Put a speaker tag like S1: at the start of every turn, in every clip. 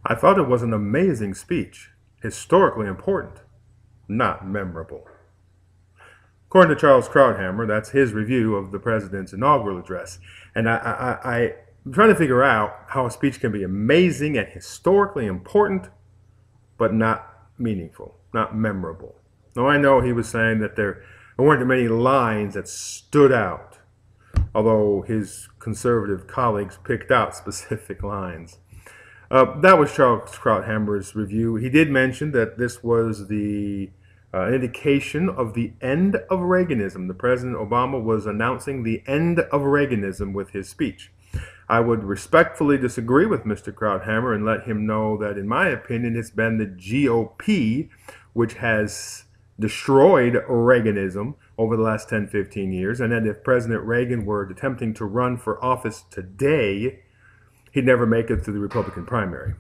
S1: I thought it was an amazing speech, historically important, not memorable. According to Charles Krauthammer, that's his review of the president's inaugural address. And I'm trying to figure out how a speech can be amazing and historically important, but not meaningful, not memorable. Now, I know he was saying that there weren't many lines that stood out, although his conservative colleagues picked out specific lines. That was Charles Krauthammer's review. He did mention that this was the indication of the end of Reaganism. The President Obama was announcing the end of Reaganism with his speech. I would respectfully disagree with Mr. Krauthammer and let him know that, in my opinion, it's been the GOP which has destroyed Reaganism over the last 10, 15 years, and that if President Reagan were attempting to run for office today, he'd never make it through the Republican primary.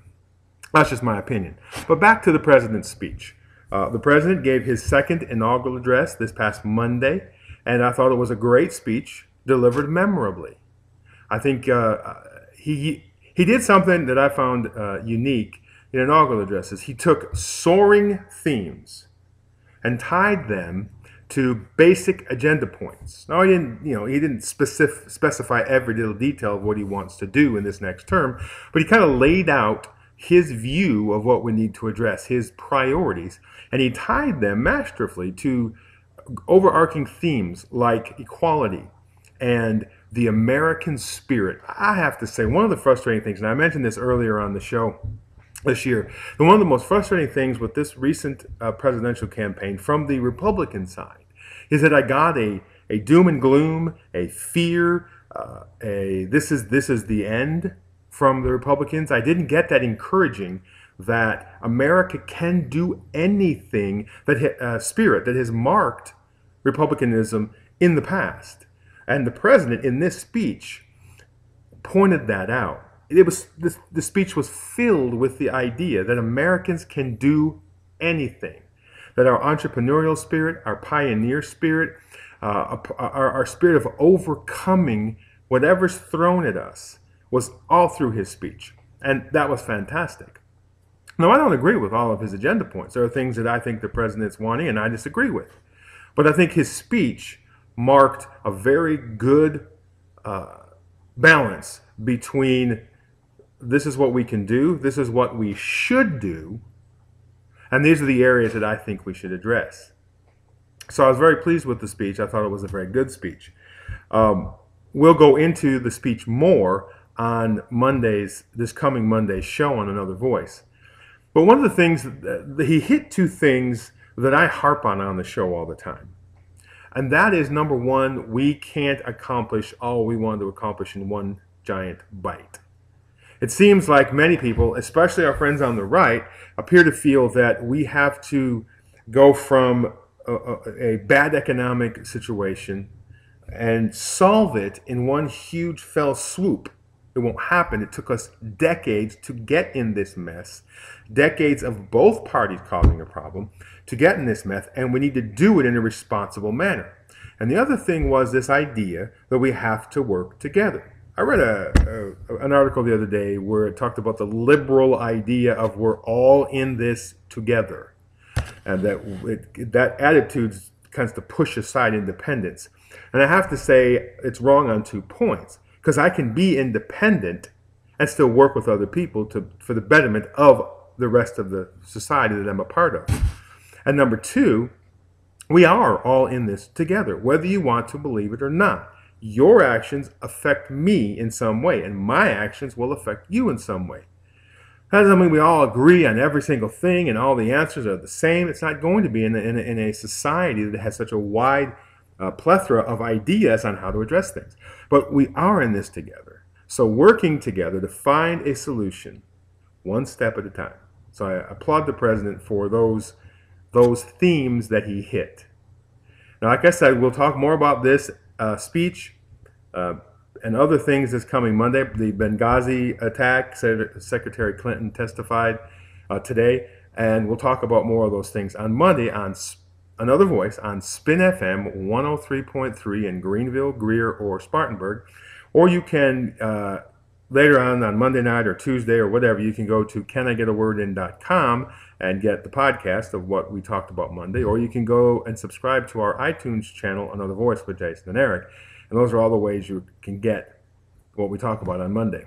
S1: That's just my opinion. But back to the president's speech. The president gave his second inaugural address this past Monday, and I thought it was a great speech delivered memorably. I think he did something that I found unique in inaugural addresses. He took soaring themes and tied them to basic agenda points. Now, he didn't specify every little detail of what he wants to do in this next term, but he kind of laid out his view of what we need to address, his priorities, and he tied them masterfully to overarching themes like equality and the American spirit. I have to say, one of the frustrating things, and I mentioned this earlier on the show this year, and one of the most frustrating things with this recent presidential campaign from the Republican side is that I got a doom and gloom, a fear, this is the end from the Republicans. I didn't get that encouraging that America can do anything, that spirit that has marked Republicanism in the past. And the president, in this speech, pointed that out. The speech was filled with the idea that Americans can do anything, that our entrepreneurial spirit, our pioneer spirit, our spirit of overcoming whatever's thrown at us was all through his speech. And that was fantastic. Now, I don't agree with all of his agenda points. There are things that I think the president's wanting and I disagree with. But I think his speech marked a very good balance between this is what we can do, this is what we should do, and these are the areas that I think we should address. So I was very pleased with the speech. I thought it was a very good speech. We'll go into the speech more on this coming Monday's show on Another Voice. But one of the things, he hit two things that I harp on the show all the time. And that is, number one, we can't accomplish all we want to accomplish in one giant bite. It seems like many people, especially our friends on the right, appear to feel that we have to go from a bad economic situation and solve it in one huge fell swoop. It won't happen. It took us decades to get in this mess, decades of both parties causing a problem to get in this mess, and we need to do it in a responsible manner. And the other thing was this idea that we have to work together. I read an article the other day where it talked about the liberal idea of we're all in this together, and that attitude tends to push aside independence. And I have to say it's wrong on 2 points, because I can be independent and still work with other people for the betterment of the rest of the society that I'm a part of. And number two, we are all in this together, whether you want to believe it or not. Your actions affect me in some way, and my actions will affect you in some way. That doesn't mean we all agree on every single thing and all the answers are the same. It's not going to be in a society that has such a wide plethora of ideas on how to address things. But we are in this together. So working together to find a solution, one step at a time. So I applaud the president for those themes that he hit. Now, like I said, we'll talk more about this speech and other things this coming Monday. The Benghazi attack, Secretary Clinton testified today, and we'll talk about more of those things on Monday on Another Voice on Spin FM 103.3 in Greenville, Greer, or Spartanburg. Or you can later on Monday night or Tuesday or whatever, you can go to canigetawordin.com and get the podcast of what we talked about Monday, or you can go and subscribe to our iTunes channel, Another Voice with Jason and Eric. And those are all the ways you can get what we talk about on Monday.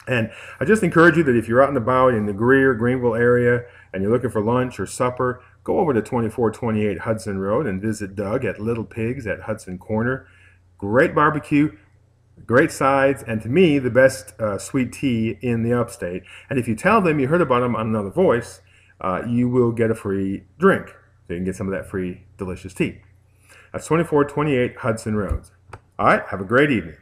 S1: And I just encourage you that if you're out and about in the Greer, Greenville area and you're looking for lunch or supper, go over to 2428 Hudson Road and visit Doug at Little Pigs at Hudson Corner. Great barbecue, great sides, and to me, the best sweet tea in the upstate. And if you tell them you heard about them on Another Voice, you will get a free drink. So you can get some of that free, delicious tea. That's 2428 Hudson Road. All right, have a great evening.